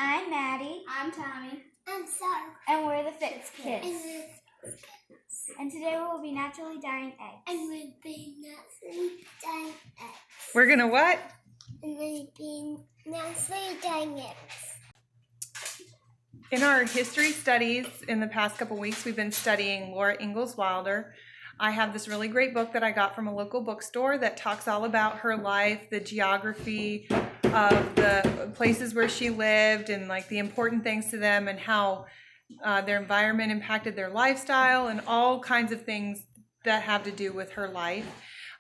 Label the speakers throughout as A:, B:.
A: I'm Maddie.
B: I'm Tommy.
C: I'm Sarah.
A: And we're the Fitz Kids. And today we'll be naturally dyeing eggs.
C: And we'll be naturally dyeing eggs.
D: We're gonna what?
C: And we'll be naturally dyeing eggs.
D: In our history studies in the past couple weeks, we've been studying Laura Ingalls Wilder. I have this really great book that I got from a local bookstore that talks all about her life, the geography of the places where she lived and like the important things to them and how their environment impacted their lifestyle and all kinds of things that have to do with her life.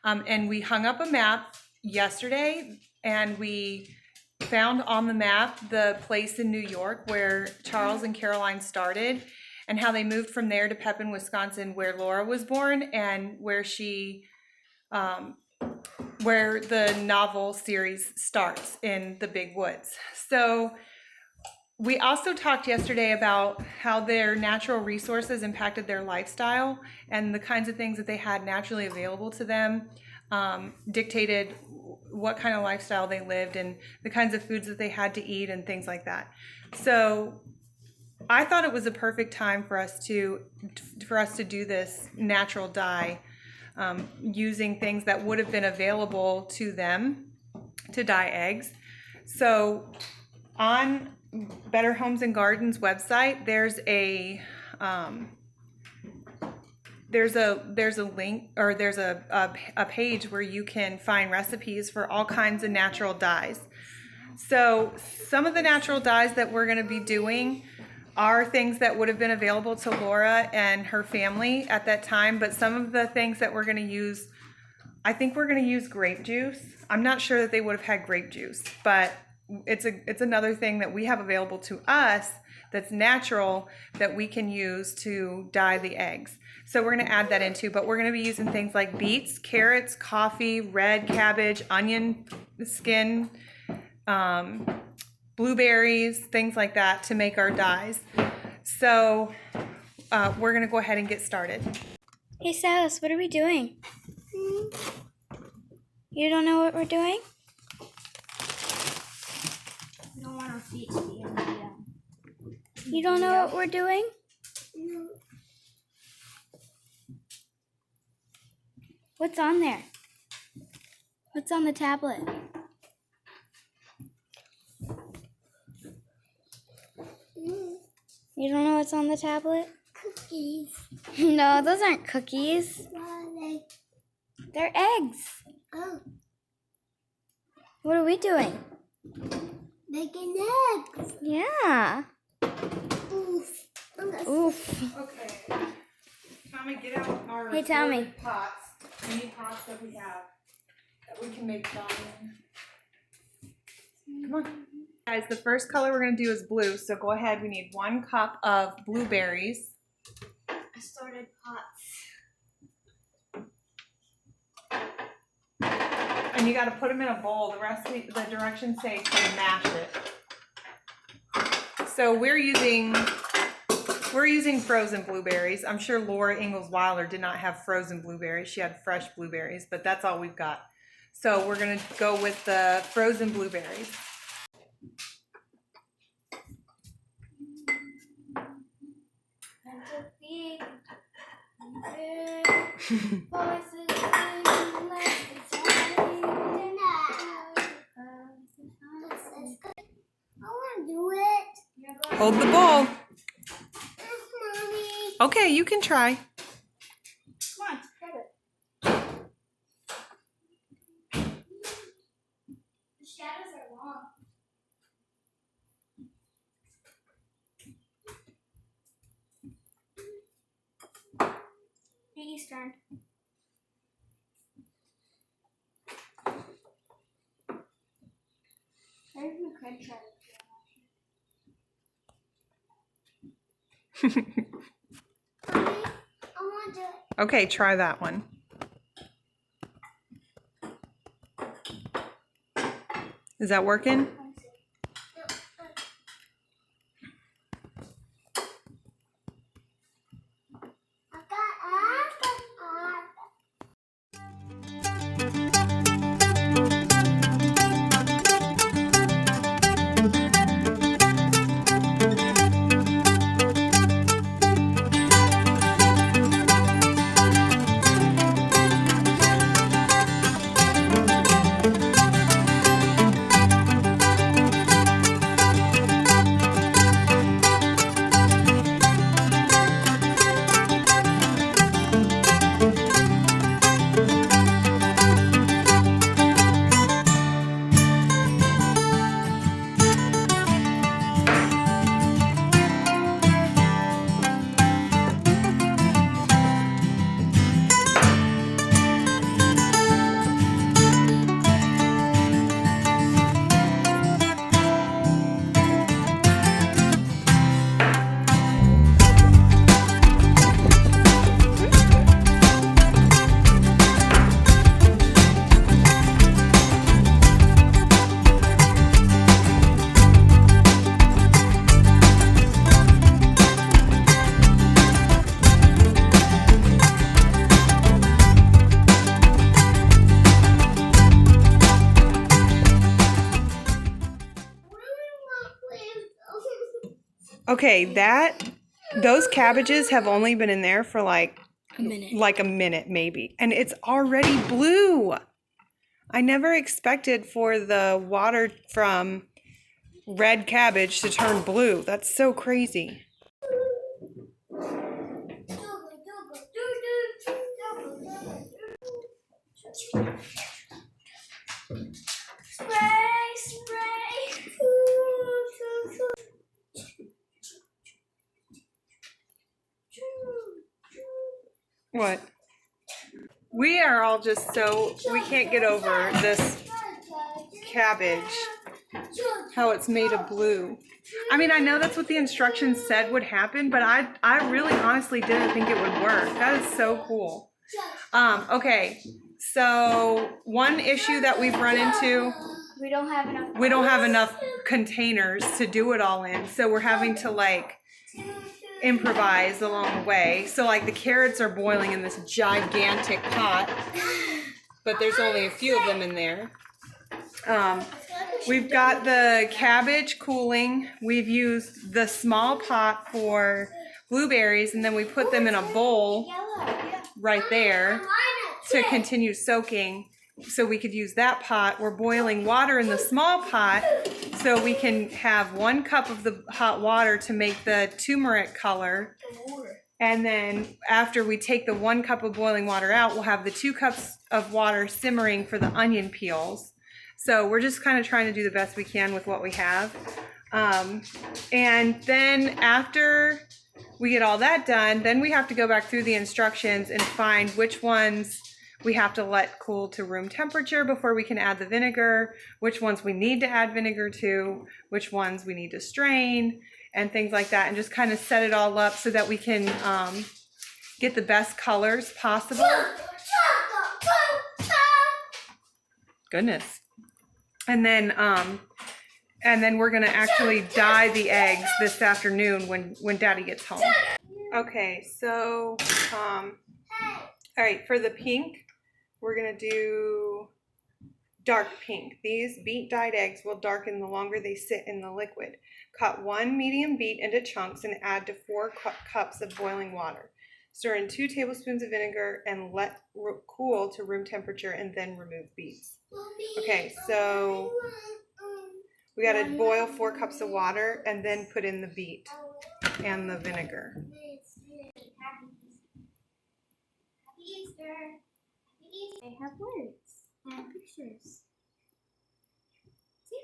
D: And we hung up a map yesterday and we found on the map the place in New York where Charles and Caroline started and how they moved from there to Pepin, Wisconsin, where Laura was born and where she, where the novel series starts in the big woods. So we also talked yesterday about how their natural resources impacted their lifestyle and the kinds of things that they had naturally available to them dictated what kind of lifestyle they lived and the kinds of foods that they had to eat and things like that. So I thought it was a perfect time for us to do this natural dye using things that would have been available to them to dye eggs. So on Better Homes and Gardens website, there's a link, or there's a page where you can find recipes for all kinds of natural dyes. So some of the natural dyes that we're going to be doing are things that would have been available to Laura and her family at that time, but some of the things that we're going to use, I think we're going to use grape juice. I'm not sure that they would have had grape juice, but it's another thing that we have available to us that's natural that we can use to dye the eggs. So we're going to add that in too, but we're going to be using things like beets, carrots, coffee, red cabbage, onion skin, blueberries, things like that to make our dyes. So we're going to go ahead and get started.
A: Hey Silas, what are we doing? You don't know what we're doing?
B: We don't want our feet to be in the
A: You don't know what we're doing?
C: No.
A: What's on there? What's on the tablet? You don't know what's on the tablet?
C: Cookies.
A: No, those aren't cookies.
C: What are they?
A: They're eggs.
C: Oh,
A: What are we doing?
C: making eggs.
A: Yeah.
C: Oof.
A: Oof.
D: Okay. Tommy, get out our
A: Hey, Tommy.
D: pots. Any pots that we have that we can make dye in. Come on. Guys, the first color we're going to do is blue, so go ahead. We need 1 cup of blueberries.
A: Assorted pots.
D: And you got to put them in a bowl. The directions say to mash it. So we're using frozen blueberries. I'm sure Laura Ingalls Wilder did not have frozen blueberries. She had fresh blueberries, but that's all we've got. So we're going to go with the frozen blueberries.
C: I want to do it.
D: Hold the bowl.
C: Mommy.
D: Okay, you can try.
B: Come on, grab it. The shadows are long. Piggy's turn. I think we could try it.
C: Mommy, I want to do it.
D: Okay, try that one. Is that working? Okay, those cabbages have only been in there for like a minute maybe, and it's already blue. I never expected for the water from red cabbage to turn blue. That's so crazy. What? We are all just we can't get over this cabbage, how it's made of blue. I mean, I know that's what the instructions said would happen, but I really honestly didn't think it would work. That is so cool. Okay, so one issue that we've run into,
A: We don't have enough
D: containers to do it all in, so we're having to like improvise along the way. So like the carrots are boiling in this gigantic pot, but there's only a few of them in there. We've got the cabbage cooling. We've used the small pot for blueberries, and then we put them in a bowl right there to continue soaking, so we could use that pot. We're boiling water in the small pot so we can have 1 cup of the hot water to make the turmeric color. And then after we take the 1 cup of boiling water out, we'll have the 2 cups of water simmering for the onion peels. So we're just kind of trying to do the best we can with what we have. And then after we get all that done, then we have to go back through the instructions and find which ones we have to let cool to room temperature before we can add the vinegar, which ones we need to add vinegar to, which ones we need to strain, and things like that, and just kind of set it all up so that we can get the best colors possible. Goodness. And then we're gonna actually dye the eggs this afternoon when Daddy gets home. Okay, so all right, for the pink, we're gonna do dark pink. These beet dyed eggs will darken the longer they sit in the liquid. Cut 1 medium beet into chunks and add to 4 cups of boiling water. Stir in 2 tablespoons of vinegar and let cool to room temperature, and then remove beets. Okay, so we gotta boil 4 cups of water and then put in the beet and the vinegar.
A: They have words and pictures. See?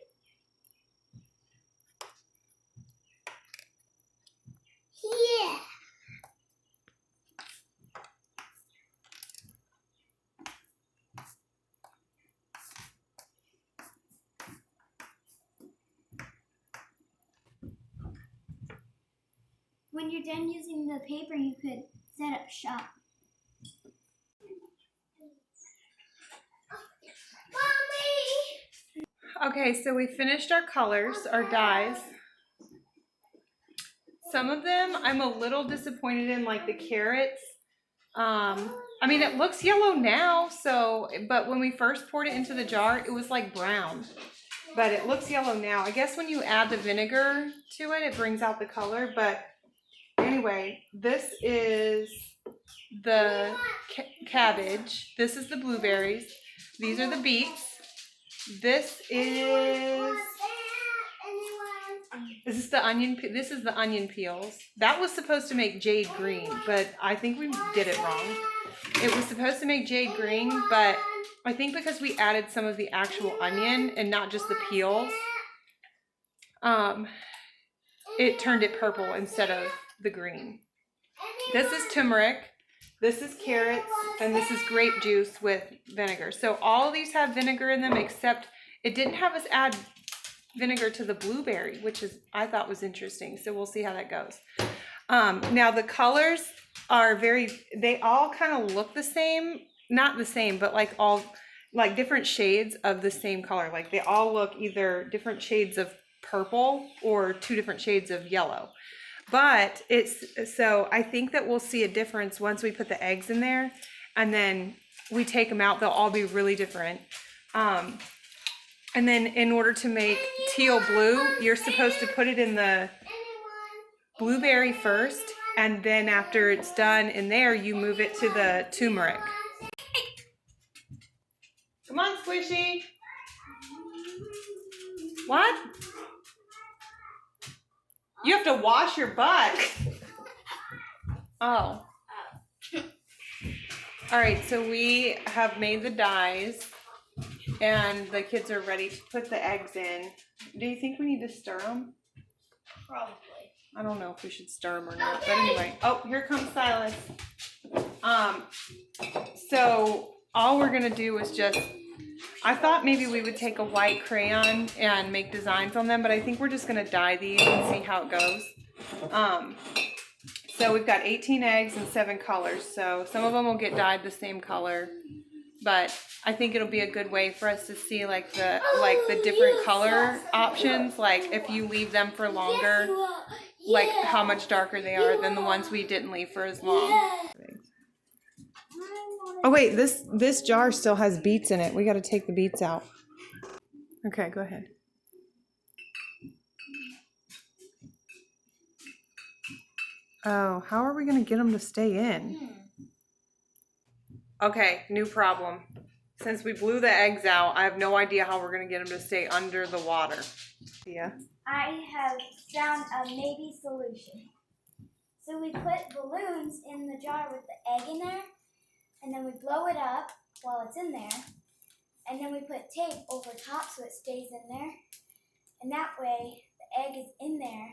C: Yeah.
A: When you're done using the paper, you could set up shop.
D: Okay, so we finished our colors, our dyes. Some of them I'm a little disappointed in, like the carrots. I mean, it looks yellow now, but when we first poured it into the jar, it was like brown. But it looks yellow now. I guess when you add the vinegar to it, it brings out the color. But anyway, this is the cabbage. This is the blueberries. These are the beets. This is the onion. This is the onion peels. That was supposed to make jade green, but I think we did it wrong. It was supposed to make jade green, but I think because we added some of the actual onion and not just the peels, it turned it purple instead of the green. This is turmeric. This is carrots, and this is grape juice with vinegar. So all of these have vinegar in them, except it didn't have us add vinegar to the blueberry, which I thought was interesting. So we'll see how that goes. Now the colors are they all kind of look the same, not the same, but like different shades of the same color. Like they all look either different shades of purple or 2 different shades of yellow. But so I think that we'll see a difference once we put the eggs in there, and then we take them out. They'll all be really different. And then in order to make teal blue, you're supposed to put it in the blueberry first, and then after it's done in there, you move it to the turmeric. Come on, Squishy. What? You have to wash your butt. Oh. All right, so we have made the dyes, and the kids are ready to put the eggs in. Do you think we need to stir them?
B: Probably.
D: I don't know if we should stir them or not, but anyway. Oh, here comes Silas. So all we're gonna do is just, I thought maybe we would take a white crayon and make designs on them, but I think we're just gonna dye these and see how it goes. So we've got 18 eggs and 7 colors, so some of them will get dyed the same color, but I think it'll be a good way for us to see like the different color options, like if you leave them for longer, like how much darker they are than the ones we didn't leave for as long. Oh wait, this jar still has beets in it. We got to take the beets out. Okay, go ahead. Oh, how are we going to get them to stay in? Okay, new problem. Since we blew the eggs out, I have no idea how we're going to get them to stay under the water. Yeah.
A: I have found a maybe solution. So we put balloons in the jar with the egg in there, and then we blow it up while it's in there, and then we put tape over top so it stays in there, and that way the egg is in there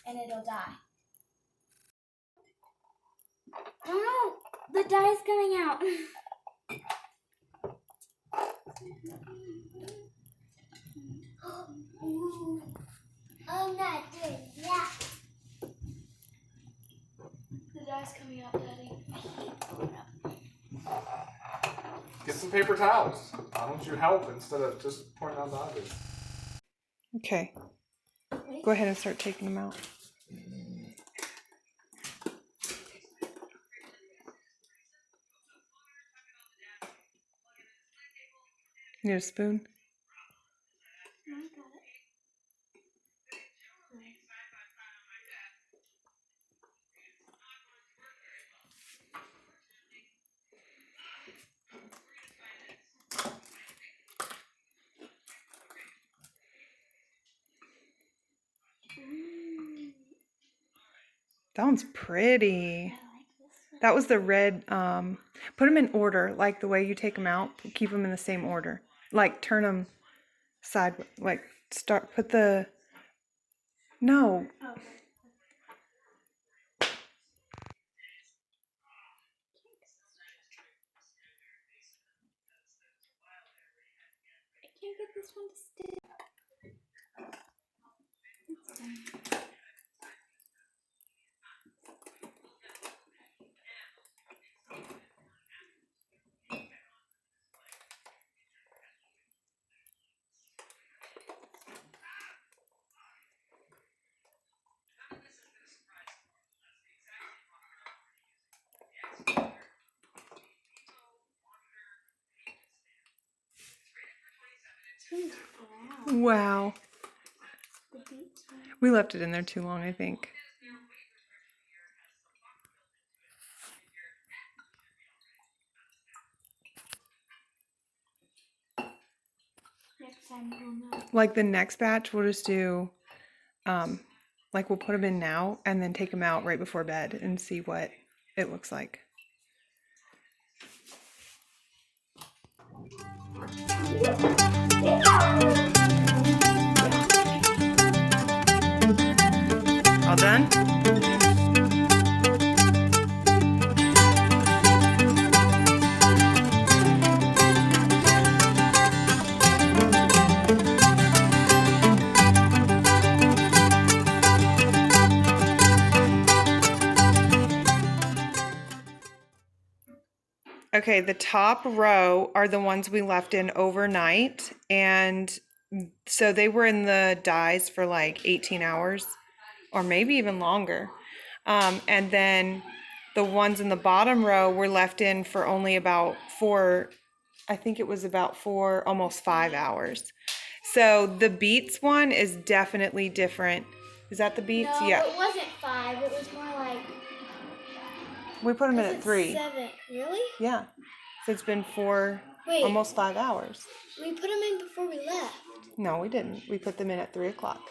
A: and it'll die. Oh no, the dye is coming out.
C: I'm not doing that.
B: The dye's coming out, Daddy.
E: Get some paper towels. Why don't you help instead of just pointing out the obvious?
D: Okay. Go ahead and start taking them out. Need a spoon?
B: No, I got it.
D: That one's pretty. That was the red. Put them in order, like the way you take them out. Keep them in the same order. Like turn them sideways. Like start. Put the. No.
B: Oh, okay. I can't get this one to stick. It's done.
D: Wow.
B: The beets are
D: We left it in there too long, I think.
B: next time we'll know.
D: Like the next batch, we'll just do. Like we'll put them in now and then take them out right before bed and see what it looks like. All done? Okay, the top row are the ones we left in overnight, and so they were in the dyes for like 18 hours or maybe even longer. And then the ones in the bottom row were left in for only about 4, I think it was about 4, almost 5 hours. So the beets one is definitely different Is that the beets?
A: No,
D: Yeah.
A: it wasn't 5. It was more like.
D: We put them in
A: Was
D: at
A: it
D: 3.
A: 7. Really?
D: Yeah. So it's been 4,
A: Wait.
D: almost 5 hours.
A: We put them in before we left.
D: No, we didn't. We put them in at 3 o'clock.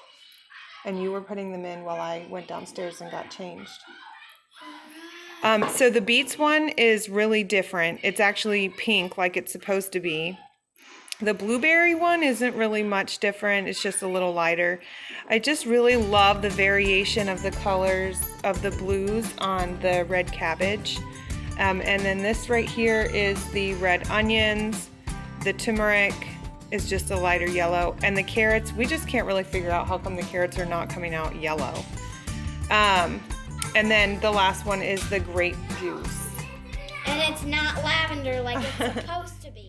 D: And you were putting them in while I went downstairs and got changed. So the beets one is really different. It's actually pink like it's supposed to be. The blueberry one isn't really much different. It's just a little lighter. I just really love the variation of the colors of the blues on the red cabbage. And then this right here is the red onions. The turmeric is just a lighter yellow. And the carrots, we just can't really figure out how come the carrots are not coming out yellow. And then the last one is the grape juice.
A: And it's not lavender like it's supposed to be.